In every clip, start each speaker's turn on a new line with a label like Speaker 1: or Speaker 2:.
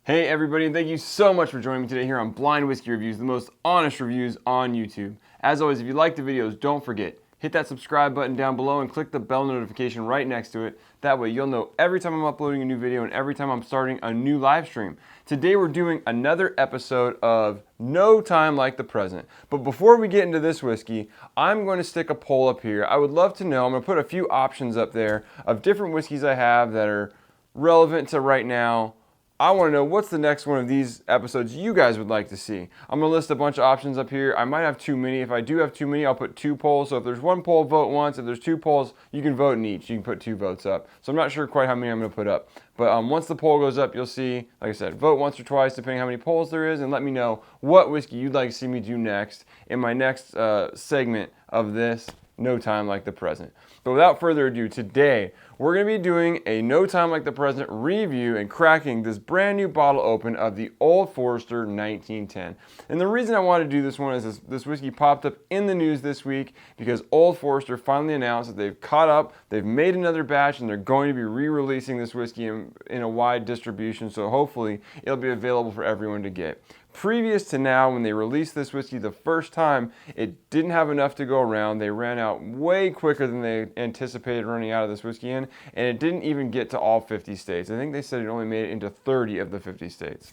Speaker 1: Hey everybody, and thank you so much for joining me today here on Blind Whiskey Reviews, the most honest reviews on YouTube. As always, if you like the videos, don't forget, hit that subscribe button down below and click the bell notification right next to it. That way you'll know every time I'm uploading a new video and every time I'm starting a new live stream. Today we're doing another episode of No Time Like the Present. But before we get into this whiskey, I'm going to stick a poll up here. I would love to know, I'm going to put a few options up there of different whiskeys I have that are relevant to right now. I want to know what's the next one of these episodes you guys would like to see. I'm going to list a bunch of options up here. I might have too many. If I do have too many, I'll put 2 polls. So if there's 1 poll, vote once. If there's 2 polls, you can vote in each. You can put 2 votes up. So I'm not sure quite how many I'm going to put up. But once the poll goes up, you'll see, like I said, vote once or twice depending how many polls there is, and let me know what whiskey you'd like to see me do next in my next segment of this No Time Like the Present. But without further ado, today we're going to be doing a No Time Like the Present review and cracking this brand new bottle open of the Old Forester 1910. And the reason I wanted to do this one is this whiskey popped up in the news this week because Old Forester finally announced that they've caught up, they've made another batch, and they're going to be re-releasing this whiskey in a wide distribution, so hopefully it'll be available for everyone to get. Previous to now, when they released this whiskey the first time, it didn't have enough to go around. They ran out way quicker than they anticipated running out of this whiskey in, and it didn't even get to all 50 states. I think they said it only made it into 30 of the 50 states.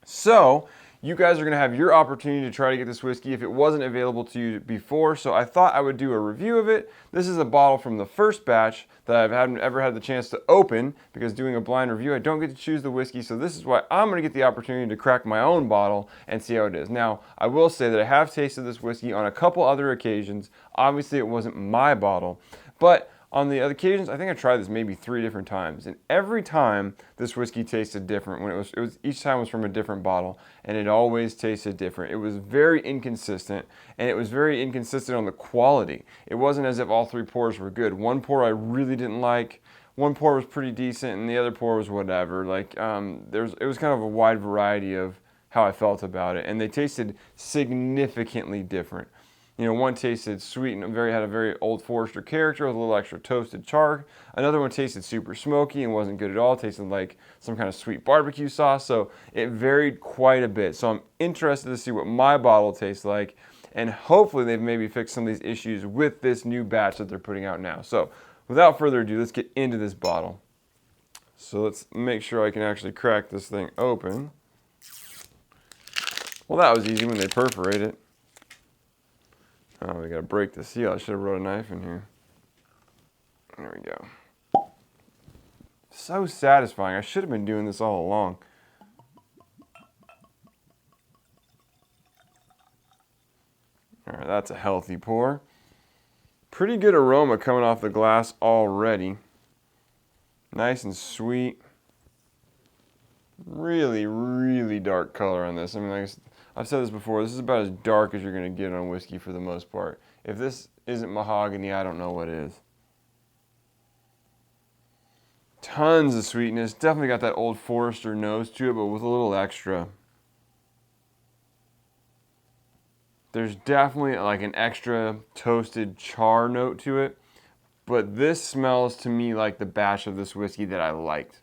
Speaker 1: So, you guys are going to have your opportunity to try to get this whiskey if it wasn't available to you before, so I thought I would do a review of it. This is a bottle from the first batch that I haven't ever had the chance to open, because doing a blind review, I don't get to choose the whiskey, so this is why I'm going to get the opportunity to crack my own bottle and see how it is. Now, I will say that I have tasted this whiskey on a couple other occasions. Obviously, it wasn't my bottle, but on the other occasions, I think I tried this maybe 3 different times, and every time this whiskey tasted different. When it was each time was from a different bottle, and it always tasted different. It was very inconsistent, and it was very inconsistent on the quality. It wasn't as if all 3 pours were good. One pour I really didn't like. One pour was pretty decent, and the other pour was whatever. Like it was kind of a wide variety of how I felt about it, and they tasted significantly different. You know, one tasted sweet and had a very Old Forester character with a little extra toasted char. Another one tasted super smoky and wasn't good at all. It tasted like some kind of sweet barbecue sauce. So it varied quite a bit. So I'm interested to see what my bottle tastes like. And hopefully they've maybe fixed some of these issues with this new batch that they're putting out now. So without further ado, let's get into this bottle. So let's make sure I can actually crack this thing open. Well, that was easy when they perforate it. Oh, we gotta break the seal. I should have brought a knife in here. There we go. So satisfying. I should have been doing this all along. Alright, that's a healthy pour. Pretty good aroma coming off the glass already. Nice and sweet. Really, really dark color on this. I mean, I've said this before, this is about as dark as you're going to get on whiskey for the most part. If this isn't mahogany, I don't know what is. Tons of sweetness. Definitely got that Old Forester nose to it, but with a little extra. There's definitely like an extra toasted char note to it, but this smells to me like the batch of this whiskey that I liked.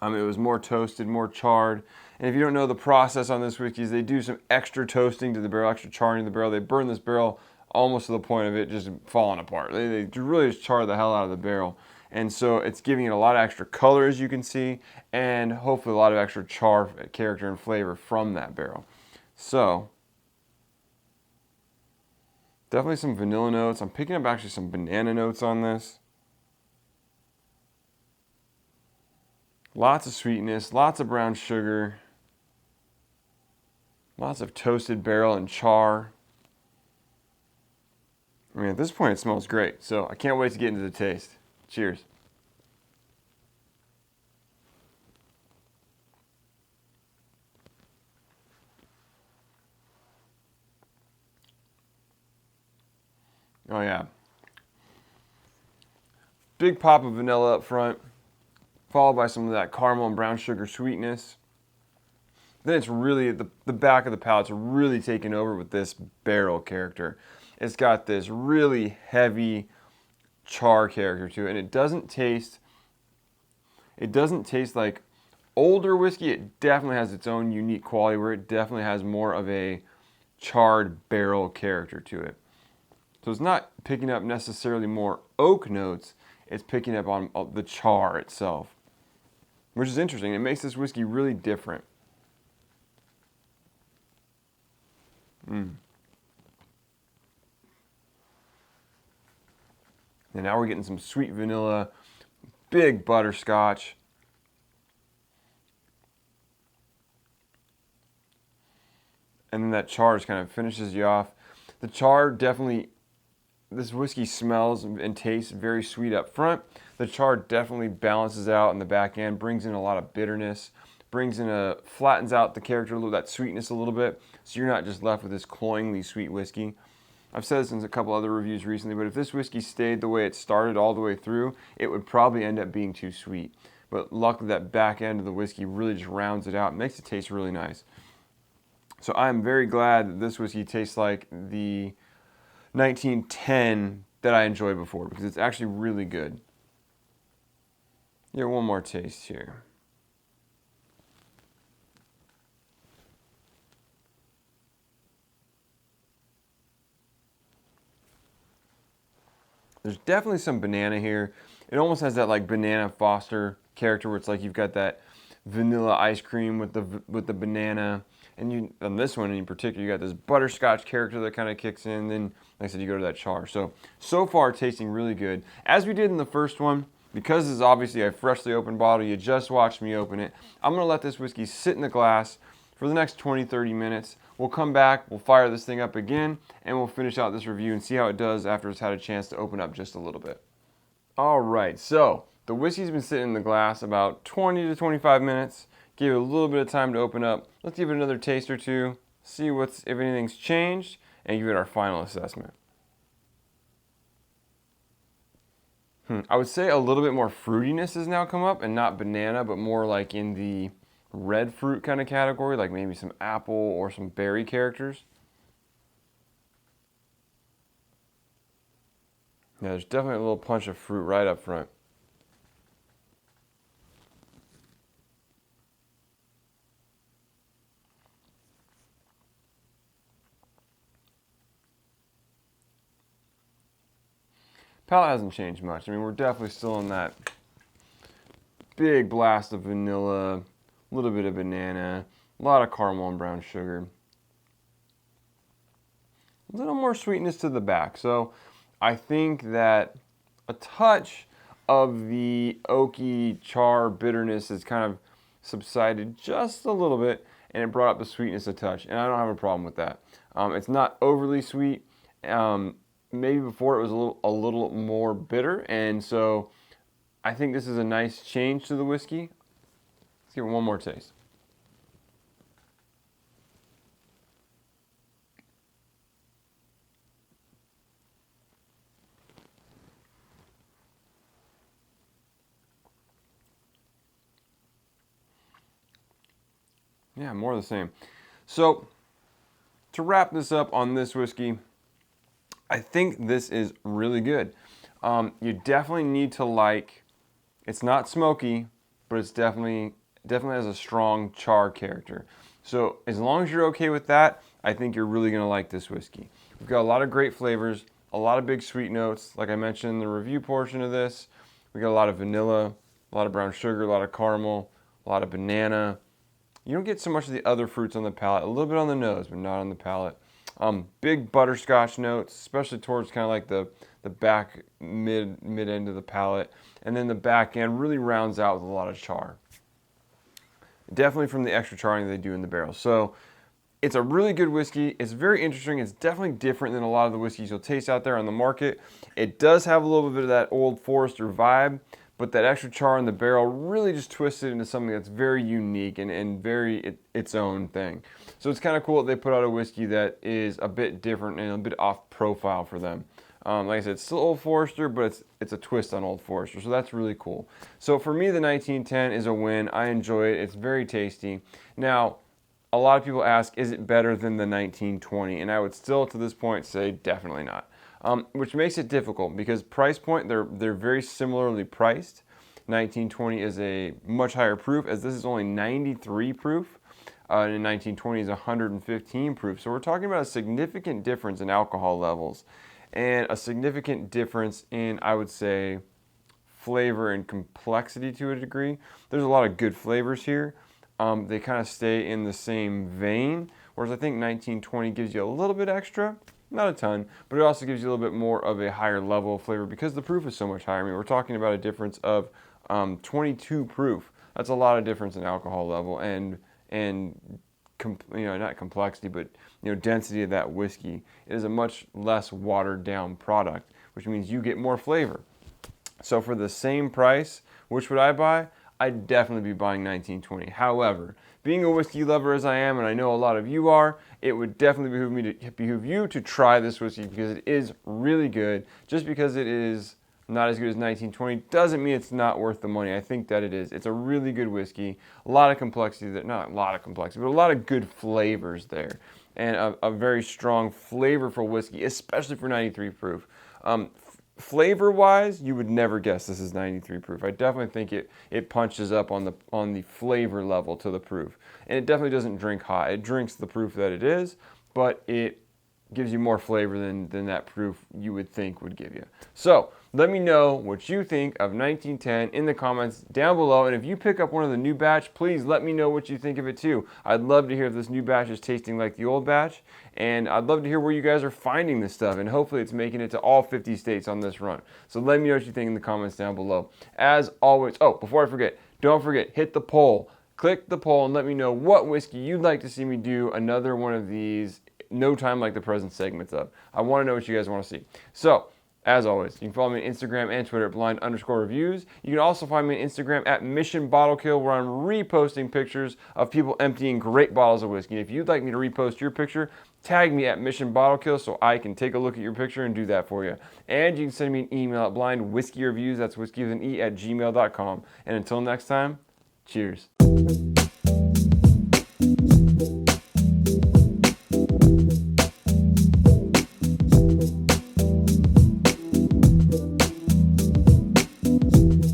Speaker 1: It was more toasted, more charred. And if you don't know the process on this whiskey, is they do some extra toasting to the barrel, extra charring to the barrel. They burn this barrel almost to the point of it just falling apart. They really just char the hell out of the barrel. And so it's giving it a lot of extra color, as you can see, and hopefully a lot of extra char character and flavor from that barrel. So, definitely some vanilla notes. I'm picking up actually some banana notes on this. Lots of sweetness, lots of brown sugar, lots of toasted barrel and char. I mean, at this point it smells great, so I can't wait to get into the taste. Cheers. Oh yeah. Big pop of vanilla up front, followed by some of that caramel and brown sugar sweetness. Then it's really, the back of the palate's really taken over with this barrel character. It's got this really heavy char character to it, and it doesn't taste like older whiskey, it definitely has its own unique quality where it definitely has more of a charred barrel character to it. So it's not picking up necessarily more oak notes, it's picking up on the char itself, which is interesting. It makes this whiskey really different. And now we're getting some sweet vanilla, big butterscotch. And then that char just kind of finishes you off. The char definitely, this whiskey smells and tastes very sweet up front. The char definitely balances out in the back end, brings in a lot of bitterness, flattens out the character, that sweetness a little bit, so you're not just left with this cloyingly sweet whiskey. I've said this in a couple other reviews recently, but if this whiskey stayed the way it started all the way through, it would probably end up being too sweet. But luckily that back end of the whiskey really just rounds it out, makes it taste really nice. So I'm very glad that this whiskey tastes like the 1910 that I enjoyed before, because it's actually really good. Here, one more taste here. There's definitely some banana here. It almost has that like banana Foster character where it's like you've got that vanilla ice cream with the banana. And on this one in particular, you got this butterscotch character that kind of kicks in. Then, like I said, you go to that char. So far, tasting really good. As we did in the first one, because this is obviously a freshly opened bottle, you just watched me open it, I'm going to let this whiskey sit in the glass for the next 20-30 minutes. We'll come back, we'll fire this thing up again, and we'll finish out this review and see how it does after it's had a chance to open up just a little bit. All right, so the whiskey's been sitting in the glass about 20 to 25 minutes. Give it a little bit of time to open up. Let's give it another taste or two, see if anything's changed, and give it our final assessment. I would say a little bit more fruitiness has now come up, and not banana, but more like in the red fruit kind of category, like maybe some apple or some berry characters. Yeah, there's definitely a little punch of fruit right up front. Palate hasn't changed much. I mean, we're definitely still in that big blast of vanilla, a little bit of banana, a lot of caramel and brown sugar. A little more sweetness to the back. So I think that a touch of the oaky char bitterness has kind of subsided just a little bit, and it brought up the sweetness a touch, and I don't have a problem with that. It's not overly sweet. Maybe before it was a little more bitter, and so I think this is a nice change to the whiskey. Let's give it one more taste. Yeah, more of the same. So to wrap this up on this whiskey, I think this is really good. You definitely need to like, it's not smoky, but it's definitely has a strong char character. So as long as you're okay with that, I think you're really gonna like this whiskey. We've got a lot of great flavors, a lot of big sweet notes. Like I mentioned in the review portion of this, we got a lot of vanilla, a lot of brown sugar, a lot of caramel, a lot of banana. You don't get so much of the other fruits on the palate, a little bit on the nose, but not on the palate. Big butterscotch notes, especially towards kind of like the back mid end of the palate. And then the back end really rounds out with a lot of char. Definitely from the extra charring they do in the barrel. So it's a really good whiskey. It's very interesting. It's definitely different than a lot of the whiskeys you'll taste out there on the market. It does have a little bit of that Old Forester vibe, but that extra char in the barrel really just twists it into something that's very unique and very its own thing. So it's kind of cool that they put out a whiskey that is a bit different and a bit off profile for them. Like I said, it's still Old Forester, but it's a twist on Old Forester, so that's really cool. So for me, the 1910 is a win. I enjoy it. It's very tasty. Now, a lot of people ask, is it better than the 1920? And I would still, to this point, say definitely not. Which makes it difficult because price point, they're very similarly priced. 1920 is a much higher proof, as this is only 93 proof. And 1920 is 115 proof. So we're talking about a significant difference in alcohol levels and a significant difference in, I would say, flavor and complexity to a degree. There's a lot of good flavors here. They kind of stay in the same vein, whereas I think 1920 gives you a little bit extra, not a ton, but it also gives you a little bit more of a higher level of flavor because the proof is so much higher. I mean, we're talking about a difference of 22 proof. That's a lot of difference in alcohol level and not complexity, but density of that whiskey. It is a much less watered down product, which means you get more flavor. So for the same price, which would I buy? I'd definitely be buying 1920. However, being a whiskey lover as I am, and I know a lot of you are, it would definitely behoove you to try this whiskey because it is really good. Just because it is not as good as 1920 doesn't mean it's not worth the money. I think that it is. It's a really good whiskey. A lot of complexity there, not a lot of complexity, but a lot of good flavors there. And a very strong, flavorful whiskey, especially for 93 proof. Flavor-wise, you would never guess this is 93 proof. I definitely think it punches up on the flavor level to the proof. And it definitely doesn't drink hot. It drinks the proof that it is, but it gives you more flavor than that proof you would think would give you. So let me know what you think of 1910 in the comments down below. And if you pick up one of the new batch, please let me know what you think of it too. I'd love to hear if this new batch is tasting like the old batch. And I'd love to hear where you guys are finding this stuff. And hopefully it's making it to all 50 states on this run. So let me know what you think in the comments down below. As always, oh, before I forget, don't forget, hit the poll. Click the poll and let me know what whiskey you'd like to see me do another one of these No Time Like the Present segments of. I want to know what you guys want to see. So, as always, you can follow me on Instagram and Twitter at blind_reviews. You can also find me on Instagram at Mission Bottle Kill, where I'm reposting pictures of people emptying great bottles of whiskey. And if you'd like me to repost your picture, tag me at Mission Bottle Kill so I can take a look at your picture and do that for you. And you can send me an email at blindwhiskeyreviews, that's whiskey with an E, @gmail.com. And until next time, cheers.